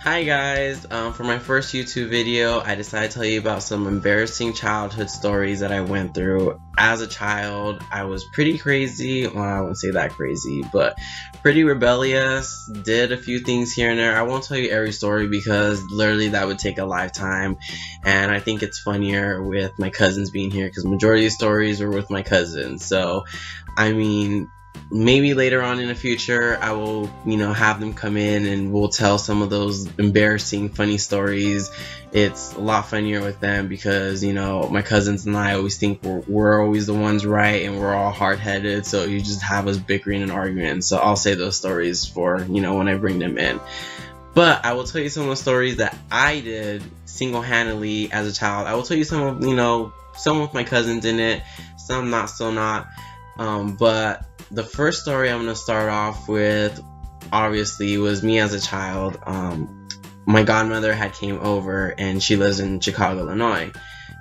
Hi guys, for my first YouTube video, I decided to tell you about some embarrassing childhood stories that I went through. As a child, I was pretty crazy, well I wouldn't say that crazy, but pretty rebellious, did a few things here and there. I won't tell you every story because literally that would take a lifetime, and I think it's funnier with my cousins being here because majority of the stories were with my cousins. So, I mean, maybe later on in the future I will, have them come in and we'll tell some of those embarrassing funny stories. It's a lot funnier with them because, my cousins and I always think we're always the ones right and we're all hard-headed, so you just have us bickering and arguing. So I'll say those stories for, when I bring them in. But I will tell you some of the stories that I did single-handedly as a child. I will tell you some of, some with my cousins in it, some not so not. But the first story I'm going to start off with, obviously, was me as a child. My godmother had came over, and she lives in Chicago, Illinois.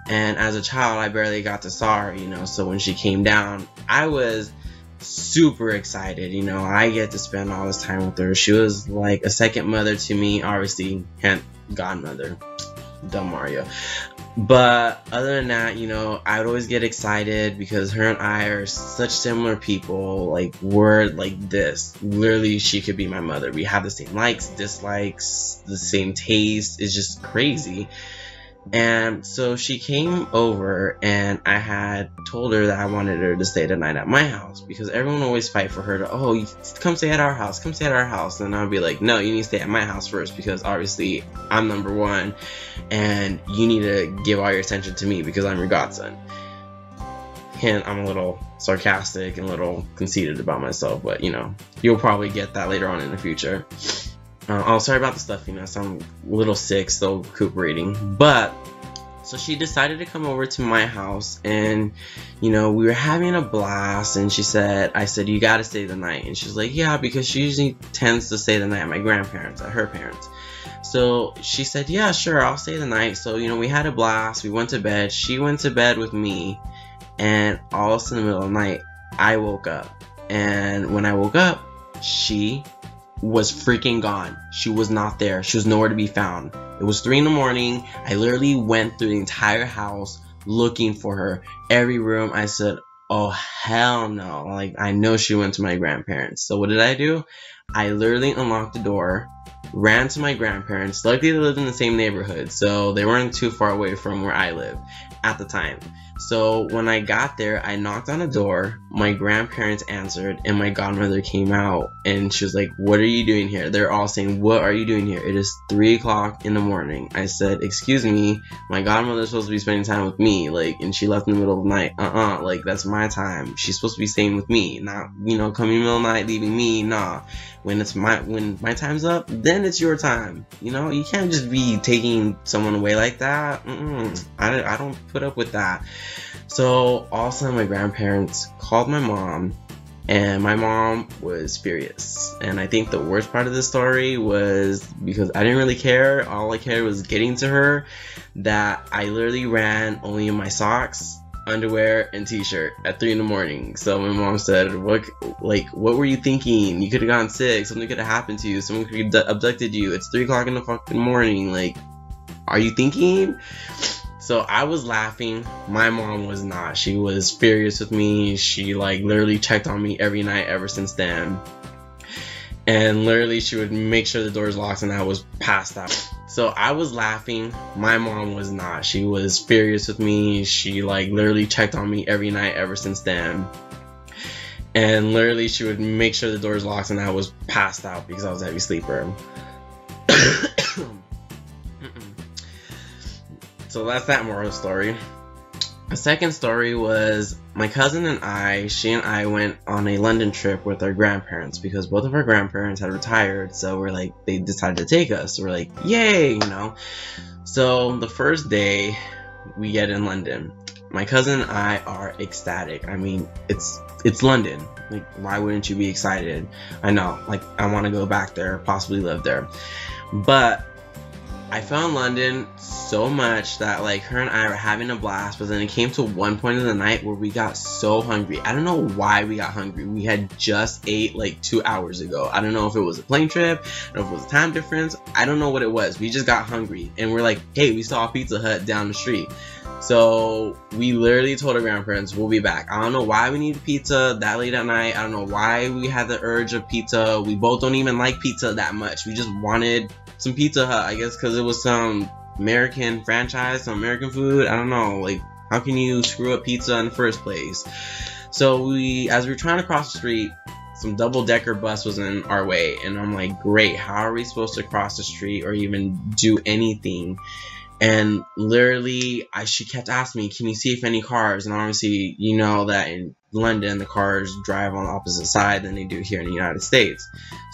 And as a child, I barely got to saw her, so when she came down, I was super excited. I get to spend all this time with her. She was like a second mother to me, obviously, godmother. Dumb Mario. But other than that, I would always get excited because her and I are such similar people. Like, we're like this. Literally, she could be my mother. We have the same likes, dislikes, the same taste. It's just crazy. And so she came over, and I had told her that I wanted her to stay the night at my house because everyone always fight for her to, you come stay at our house, come stay at our house. And I'd be like, no, you need to stay at my house first because obviously I'm number one and you need to give all your attention to me because I'm your godson. Hint, I'm a little sarcastic and a little conceited about myself, but you'll probably get that later on in the future. Sorry about the stuff, so I'm a little sick, still recuperating. But, so she decided to come over to my house, and, we were having a blast, and I said, you gotta stay the night. And she's like, yeah, because she usually tends to stay the night at my grandparents, at her parents. So she said, yeah, sure, I'll stay the night. So, we had a blast, we went to bed, she went to bed with me, and all of a sudden in the middle of the night, I woke up. And when I woke up, she was freaking gone. She was not there. She was nowhere to be found. It was 3 a.m. I literally went through the entire house looking for her. Every room. I said, oh hell no. Like, I know she went to my grandparents. So what did I do? I literally unlocked the door, ran to my grandparents. Luckily they lived in the same neighborhood, so they weren't too far away from where I lived at the time. So when I got there, I knocked on the door, my grandparents answered, and my godmother came out, and she was like, what are you doing here? They're all saying, what are you doing here? It is 3 o'clock in the morning. I said, excuse me, my godmother's supposed to be spending time with me, and she left in the middle of the night. That's my time. She's supposed to be staying with me, not, coming in the middle of the night, leaving me. Nah. When my time's up, then it's your time. You can't just be taking someone away like that. I don't put up with that. So all of a sudden my grandparents called my mom, and my mom was furious. And I think the worst part of the story was because I didn't really care. All I cared was getting to her, that I literally ran only in my socks, underwear, and t-shirt at 3 a.m. So my mom said, what were you thinking? You could have gotten sick. Something could have happened to you. Someone could have abducted you. It's 3 o'clock in the fucking morning. Are you thinking? So I was laughing. My mom was not. She was furious with me. She literally checked on me every night ever since then. And literally she would make sure the door's locked and I was passed out. So I was laughing. My mom was not. She was furious with me. She literally checked on me every night ever since then. And literally she would make sure the door's locked and I was passed out because I was a heavy sleeper. So that's that moral story. The second story was my cousin and she and I went on a London trip with our grandparents because both of our grandparents had retired, so they decided to take us. So we're like, yay, So the first day we get in London, my cousin and I are ecstatic. I mean, it's London. Why wouldn't you be excited? I know, I want to go back there, possibly live there. But I fell in London so much that like her and I were having a blast, but then it came to one point in the night where we got so hungry. I don't know why we got hungry. We had just ate like 2 hours ago. I don't know if it was a plane trip, I don't know if it was a time difference. I don't know what it was. We just got hungry and we're like, hey, we saw a Pizza Hut down the street. So we literally told our grandparents we'll be back. I don't know why we needed pizza that late at night. I don't know why we had the urge of pizza. We both don't even like pizza that much. We just wanted some Pizza Hut, I guess, because it was some American franchise, some American food. I don't know, like, how can you screw up pizza in the first place? So as we were trying to cross the street, some double-decker bus was in our way, and I'm like, great, how are we supposed to cross the street or even do anything? And literally, she kept asking me, can you see if any cars? And obviously, you know that in London, the cars drive on the opposite side than they do here in the United States.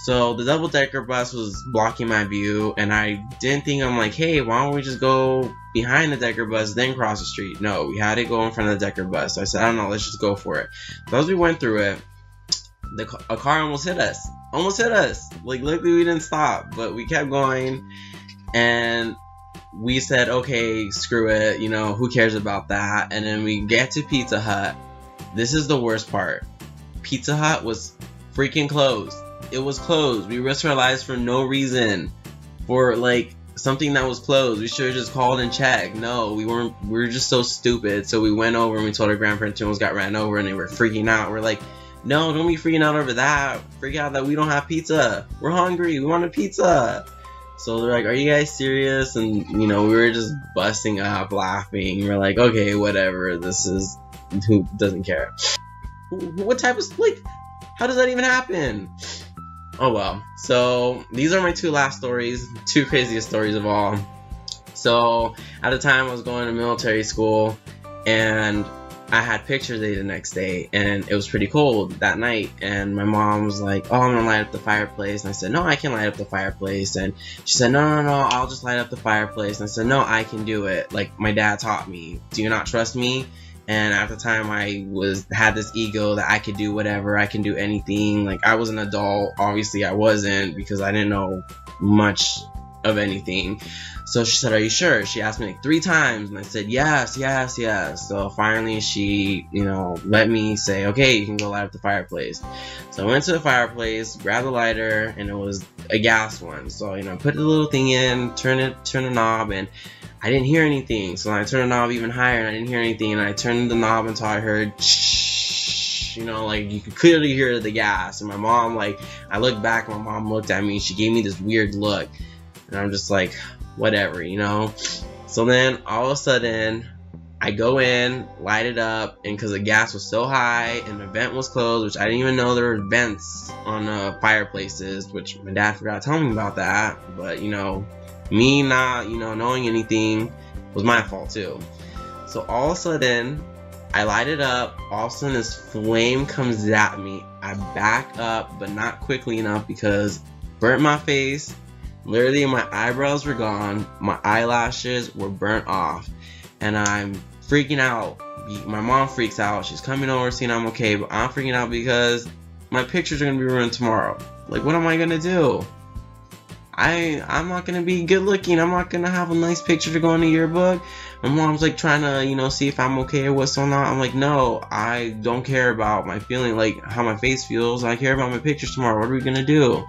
So the double-decker bus was blocking my view, and I didn't think, I'm like, hey, why don't we just go behind the decker bus, then cross the street? No, we had to go in front of the decker bus. So I said, I don't know, let's just go for it. So as we went through it, a car almost hit us. Like, luckily we didn't stop, but we kept going, and we said, okay, screw it, you know, who cares about that? And then we get to Pizza Hut. This is the worst part. Pizza Hut was freaking closed. It was closed. We risked our lives for no reason. For like something that was closed. We should have just called and checked. No, we weren't. We were just so stupid. So we went over and we told our grandparents and almost got ran over, and they were freaking out. We're like, no, don't be freaking out over that. Freak out that we don't have pizza. We're hungry. We want a pizza. So they're like, are you guys serious? And, you know, we were just busting up laughing. We're like, okay, whatever. This is, who doesn't care? What type of, like, how does that even happen? Oh, well. So these are my 2 last stories, 2 craziest stories of all. So at the time I was going to military school, and I had picture day the next day, and it was pretty cold that night, and my mom was like, oh, I'm gonna light up the fireplace, and I said, no, I can light up the fireplace, and she said, no, I'll just light up the fireplace, and I said, no, I can do it, like my dad taught me. Do you not trust me? And at the time I had this ego that I could do whatever, I can do anything, like I was an adult. Obviously I wasn't, because I didn't know much of anything. So she said, are you sure? She asked me like 3 times, and I said, yes. So finally she, you know, let me say, okay, you can go light up the fireplace. So I went to the fireplace, grabbed the lighter, and it was a gas one. So, you know, put the little thing in, turn the knob, and I didn't hear anything. So I turned the knob even higher, and I didn't hear anything, and I turned the knob until I heard shh, you know, like you could clearly hear the gas. And my mom, like, I looked back, my mom looked at me, she gave me this weird look, and I'm just like, whatever, you know. So then all of a sudden I go in, light it up, and because the gas was so high and the vent was closed, which I didn't even know there were vents on fireplaces, which my dad forgot to tell me about that. But you know, me not, you know, knowing anything was my fault too. So all of a sudden I light it up, all of a sudden this flame comes at me. I back up, but not quickly enough, because burnt my face. Literally my eyebrows were gone, my eyelashes were burnt off, and I'm freaking out. My mom freaks out, she's coming over seeing I'm okay, but I'm freaking out because my pictures are gonna be ruined tomorrow. Like, what am I gonna do? I'm not gonna be good looking, I'm not gonna have a nice picture to go in the yearbook. My mom's like trying to, you know, see if I'm okay or what's going on. I'm like, no, I don't care about my feeling, like how my face feels. I care about my pictures tomorrow. What are we gonna do?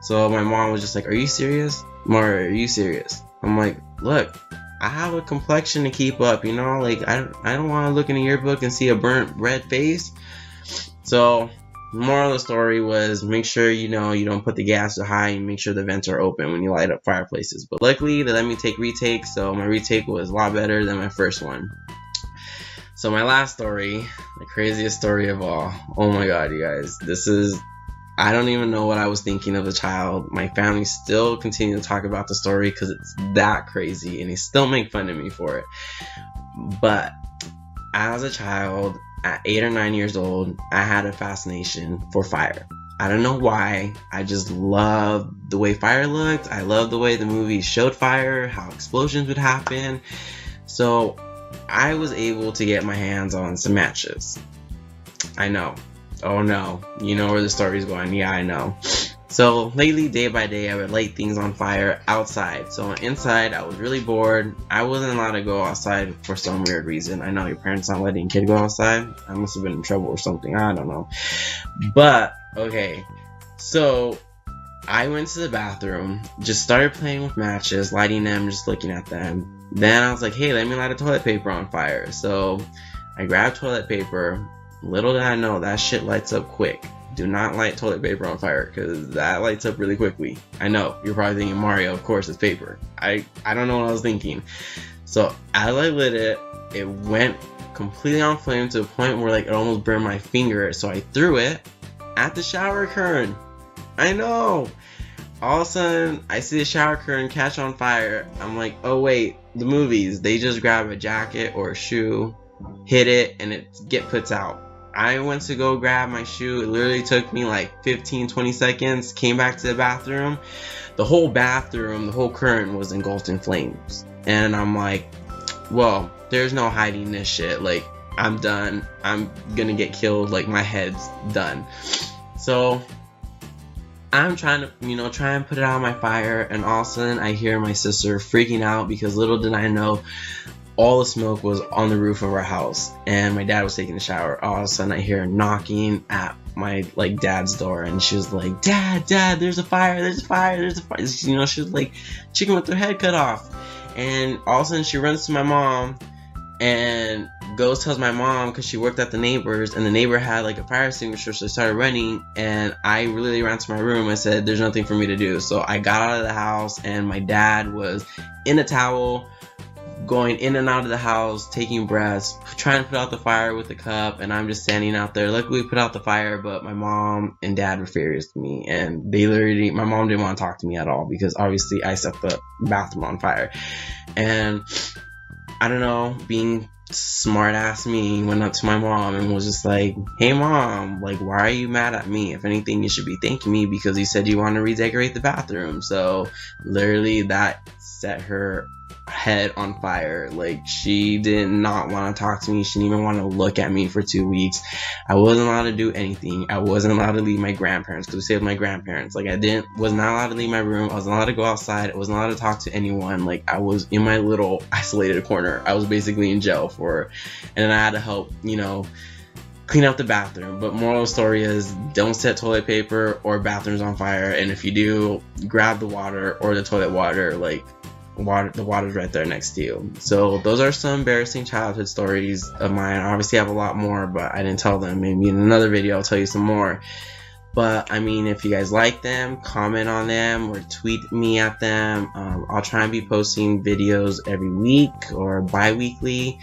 So my mom was just like, are you serious? Mara, are you serious? I'm like, look, I have a complexion to keep up, you know, like I don't want to look in the yearbook and see a burnt red face. So the moral of the story was, make sure, you know, you don't put the gas too high, and make sure the vents are open when you light up fireplaces. But luckily they let me take retakes, so my retake was a lot better than my first one. So my last story, the craziest story of all. Oh my god, you guys, this is, I don't even know what I was thinking of as a child. My family still continue to talk about the story because it's that crazy, and they still make fun of me for it. But as a child, at 8 or 9 years old, I had a fascination for fire. I don't know why. I just loved the way fire looked. I loved the way the movies showed fire, how explosions would happen. So I was able to get my hands on some matches. I know. Oh no, you know where the story's going. Yeah, I know. So lately, day by day, I would light things on fire outside. So inside, I was really bored. I wasn't allowed to go outside for some weird reason. I know your parents not letting kid go outside. I must have been in trouble or something. I don't know. But okay, so I went to the bathroom, just started playing with matches, lighting them, just looking at them. Then I was like, hey, let me light a toilet paper on fire. So I grabbed toilet paper. Little did I know that shit lights up quick. Do not light toilet paper on fire, because that lights up really quickly. I know, you're probably thinking, Mario, of course it's paper. I don't know what I was thinking. So as I lit it, it went completely on flame to a point where like it almost burned my finger. So I threw it at the shower curtain. I know. All of a sudden, I see the shower curtain catch on fire. I'm like, oh wait, the movies, they just grab a jacket or a shoe, hit it, and it puts out. I went to go grab my shoe. It literally took me like 15-20 seconds. Came back to the bathroom. The whole bathroom, the whole curtain was engulfed in flames. And I'm like, well, there's no hiding this shit. Like, I'm done. I'm gonna get killed. Like, my head's done. So I'm trying to, try and put it out on my fire. And all of a sudden, I hear my sister freaking out, because little did I know, all the smoke was on the roof of our house, and my dad was taking a shower. All of a sudden, I hear her knocking at my dad's door, and she was like, "Dad, there's a fire! There's a fire! There's a fire!" She was like chicken with her head cut off. And all of a sudden, she runs to my mom and tells my mom, because she worked at the neighbors, and the neighbor had like a fire extinguisher, so I started running, and I really ran to my room. I said, "There's nothing for me to do." So I got out of the house, and my dad was in a towel, going in and out of the house, taking breaths, trying to put out the fire with the cup, and I'm just standing out there. Luckily, we put out the fire, but my mom and dad were furious with me, and my mom didn't want to talk to me at all, because obviously I set the bathroom on fire. And I don't know, being smart ass me, went up to my mom and was just like, "Hey mom, like, why are you mad at me? If anything, you should be thanking me, because you said you want to redecorate the bathroom." So literally that set her head on fire. Like, she did not want to talk to me. She didn't even want to look at me for 2 weeks. I wasn't allowed to do anything. I wasn't allowed to leave my grandparents, because we stayed with my grandparents. Like, was not allowed to leave my room. I wasn't allowed to go outside. I wasn't allowed to talk to anyone. Like, I was in my little isolated corner. I was basically in jail and then I had to help, clean up the bathroom. But moral of the story is, don't set toilet paper or bathrooms on fire. And if you do, grab the water or the toilet water. Like, the water's right there next to you. So those are some embarrassing childhood stories of mine. I obviously have a lot more, but I didn't tell them. Maybe in another video I'll tell you some more. But I mean, if you guys like them, comment on them or tweet me at them. I'll try and be posting videos every week or bi-weekly,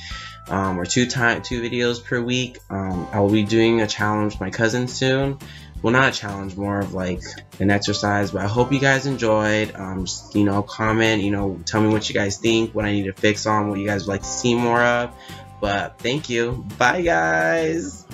or two videos per week. I will be doing a challenge with my cousin soon. Well, not a challenge, more of like an exercise. But I hope you guys enjoyed. Just, comment, tell me what you guys think, what I need to fix on, what you guys would like to see more of. But thank you. Bye, guys.